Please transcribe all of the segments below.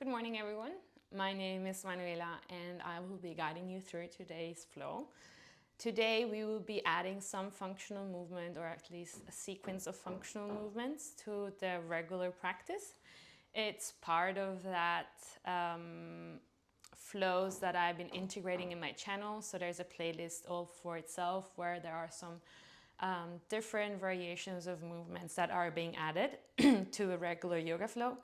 Good morning, everyone. My name is Manuela and I will be guiding you through today's flow. Today we will be adding some functional movement, or at least a sequence of functional movements, to the regular practice. It's part of that flows that I've been integrating in my channel. So there's a playlist all for itself where there are some different variations of movements that are being added to a regular yoga flow.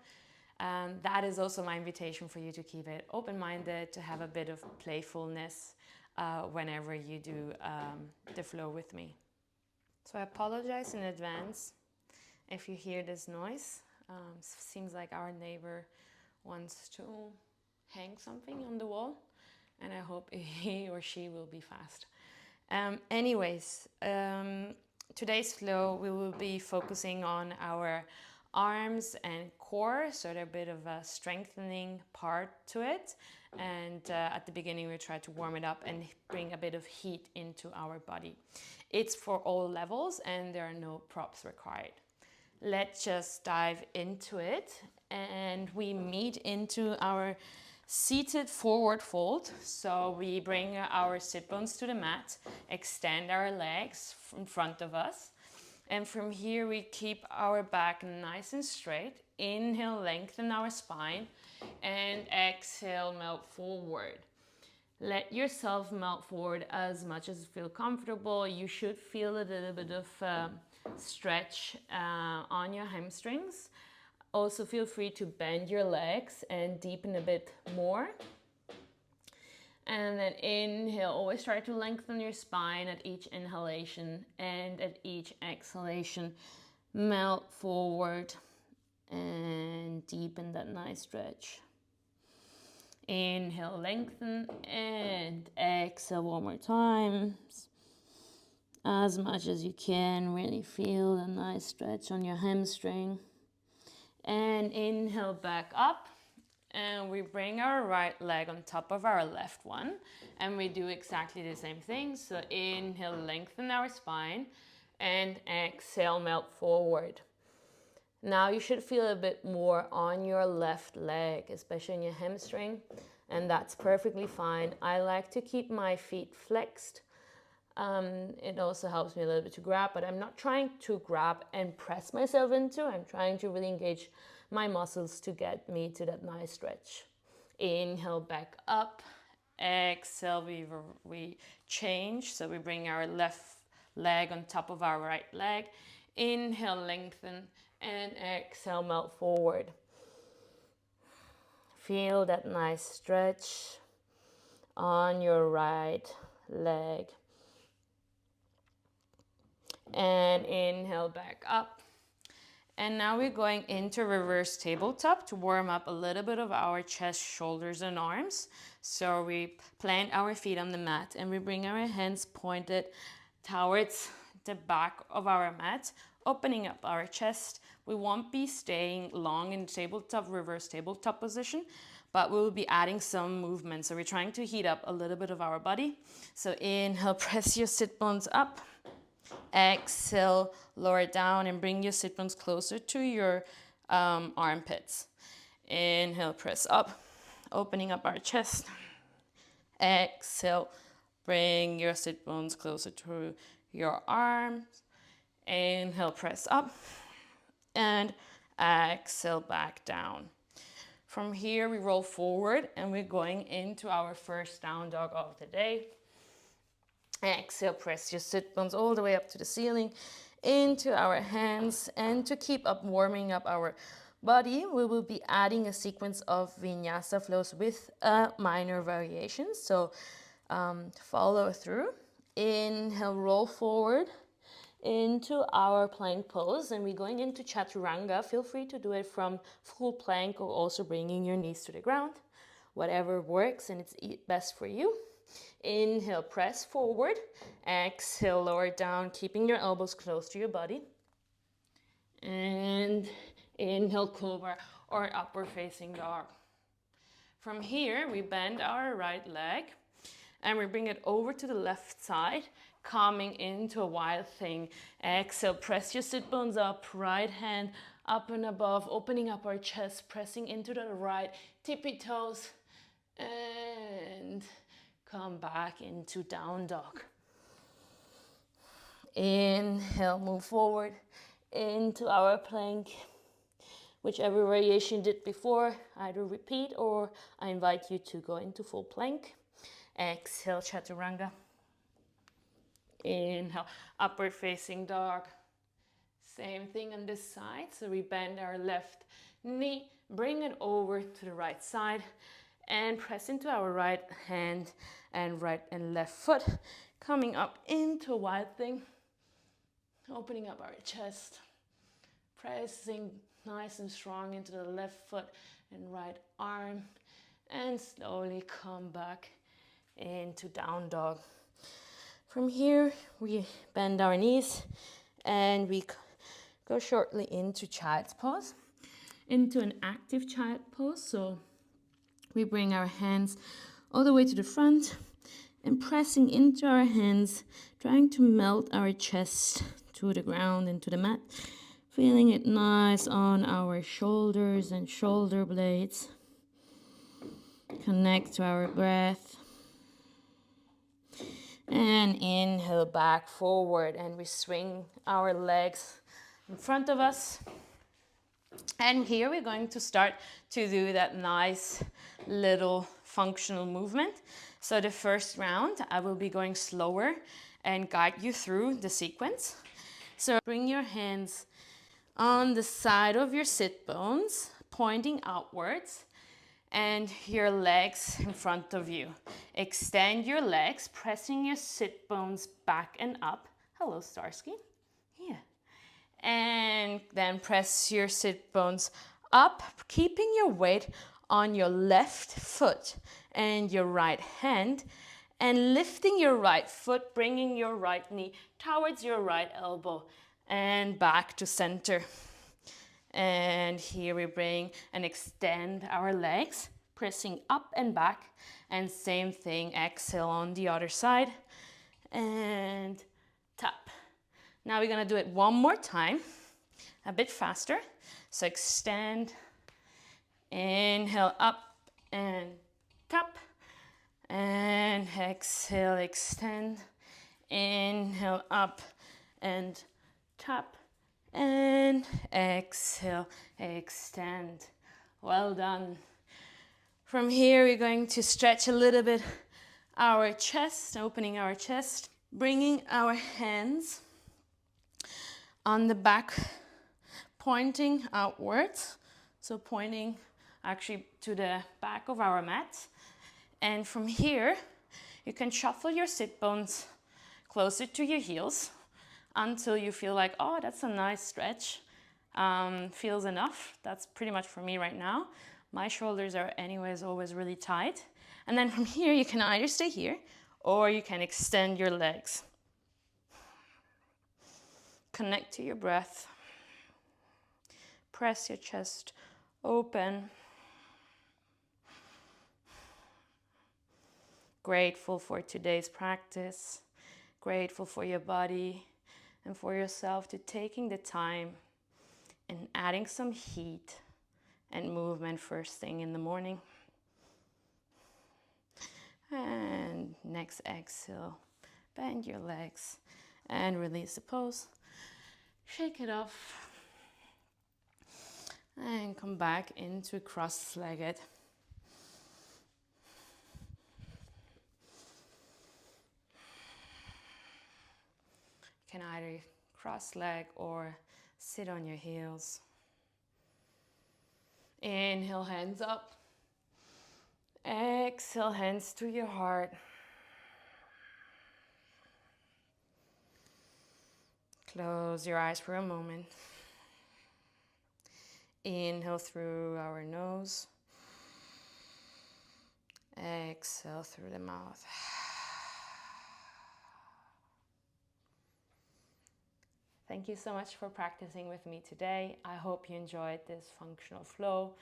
That is also my invitation for you to keep it open-minded, to have a bit of playfulness whenever you do the flow with me. So I apologize in advance if you hear this noise. Seems like our neighbor wants to hang something on the wall, and I hope he or she will be fast. Today's flow we will be focusing on our arms and core, so there's a bit of a strengthening part to it, and at the beginning we try to warm it up and bring a bit of heat into our body. It's for all levels and there are no props required. Let's just dive into it, and we meet into our seated forward fold. So we bring our sit bones to the mat, extend our legs in front of us. And from here, we keep our back nice and straight. Inhale, lengthen our spine, and exhale, melt forward. Let yourself melt forward as much as you feel comfortable. You should feel a little bit of stretch on your hamstrings. Also, feel free to bend your legs and deepen a bit more. And then inhale, always try to lengthen your spine at each inhalation, and at each exhalation, melt forward and deepen that nice stretch. Inhale, lengthen, and exhale one more time. As much as you can, really feel a nice stretch on your hamstring. And inhale back up. And we bring our right leg on top of our left one, and we do exactly the same thing. So inhale, lengthen our spine, and exhale, melt forward. Now you should feel a bit more on your left leg, especially in your hamstring, and that's perfectly fine. I like to keep my feet flexed. It also helps me a little bit to grab, but I'm not trying to grab and press myself into. I'm trying to really engage my muscles to get me to that nice stretch. Inhale back up. Exhale, we change. So we bring our left leg on top of our right leg. Inhale, lengthen, and exhale, melt forward. Feel that nice stretch on your right leg. And inhale back up. And now we're going into reverse tabletop to warm up a little bit of our chest, shoulders, and arms. So we plant our feet on the mat and we bring our hands pointed towards the back of our mat, opening up our chest. We won't be staying long in tabletop, reverse tabletop position, but we'll be adding some movement. So we're trying to heat up a little bit of our body. So inhale, press your sit bones up. Exhale, lower down and bring your sit bones closer to your armpits. Inhale, press up, opening up our chest. Exhale, bring your sit bones closer to your arms. Inhale, press up, and exhale, back down. From here, we roll forward and we're going into our first down dog of the day. Exhale, press your sit bones all the way up to the ceiling, into our hands. And to keep up warming up our body, we will be adding a sequence of vinyasa flows with minor variations. So follow through. Inhale, roll forward into our plank pose, and we're going into chaturanga. Feel free to do it from full plank or also bringing your knees to the ground, whatever works and it's best for you. Inhale, press forward. Exhale, lower down, keeping your elbows close to your body. And inhale, cobra or upward facing dog. From here, we bend our right leg and we bring it over to the left side, coming into a wild thing. Exhale, press your sit bones up, right hand up and above, opening up our chest, pressing into the right, tippy toes, and come back into down dog. Inhale, move forward into our plank. Whichever variation you did before, either repeat or I invite you to go into full plank. Exhale, chaturanga. Inhale, upward facing dog. Same thing on this side. So we bend our left knee, bring it over to the right side, and press into our right hand and right and left foot, coming up into a wide thing, opening up our chest, pressing nice and strong into the left foot and right arm, and slowly come back into down dog. From here, we bend our knees and we go shortly into child's pose, into an active child pose. So we bring our hands all the way to the front and pressing into our hands, trying to melt our chest to the ground, into the mat, feeling it nice on our shoulders and shoulder blades. Connect to our breath. And inhale back forward, and we swing our legs in front of us. And here we're going to start to do that nice little functional movement. So the first round, I will be going slower and guide you through the sequence. So bring your hands on the side of your sit bones, pointing outwards, and your legs in front of you. Extend your legs, pressing your sit bones back and up. Hello, Starsky. Yeah. And then press your sit bones up, keeping your weight on your left foot and your right hand, and lifting your right foot, bringing your right knee towards your right elbow and back to center. And here we bring and extend our legs, pressing up and back, and same thing, exhale on the other side, and tap. Now we're gonna do it one more time, a bit faster. So extend, inhale up and tap, and exhale, extend, inhale up and tap, and exhale, extend. Well done. From here, we're going to stretch a little bit our chest, opening our chest, bringing our hands on the back, pointing outwards. So pointing actually to the back of our mat. And from here, you can shuffle your sit bones closer to your heels until you feel like, oh, that's a nice stretch, feels enough. That's pretty much for me right now. My shoulders are anyways always really tight. And then from here, you can either stay here or you can extend your legs. Connect to your breath. Press your chest open. Grateful for today's practice. Grateful for your body and for yourself to taking the time and adding some heat and movement first thing in the morning. And next exhale, bend your legs and release the pose. Shake it off and come back into cross-legged. You can either cross-leg or sit on your heels. Inhale, hands up. Exhale, hands to your heart. Close your eyes for a moment. Inhale through our nose. Exhale through the mouth. Thank you so much for practicing with me today. I hope you enjoyed this functional flow,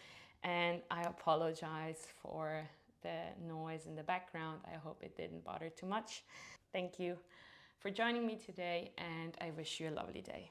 and I apologize for the noise in the background. I hope it didn't bother too much. Thank you for joining me today, and I wish you a lovely day.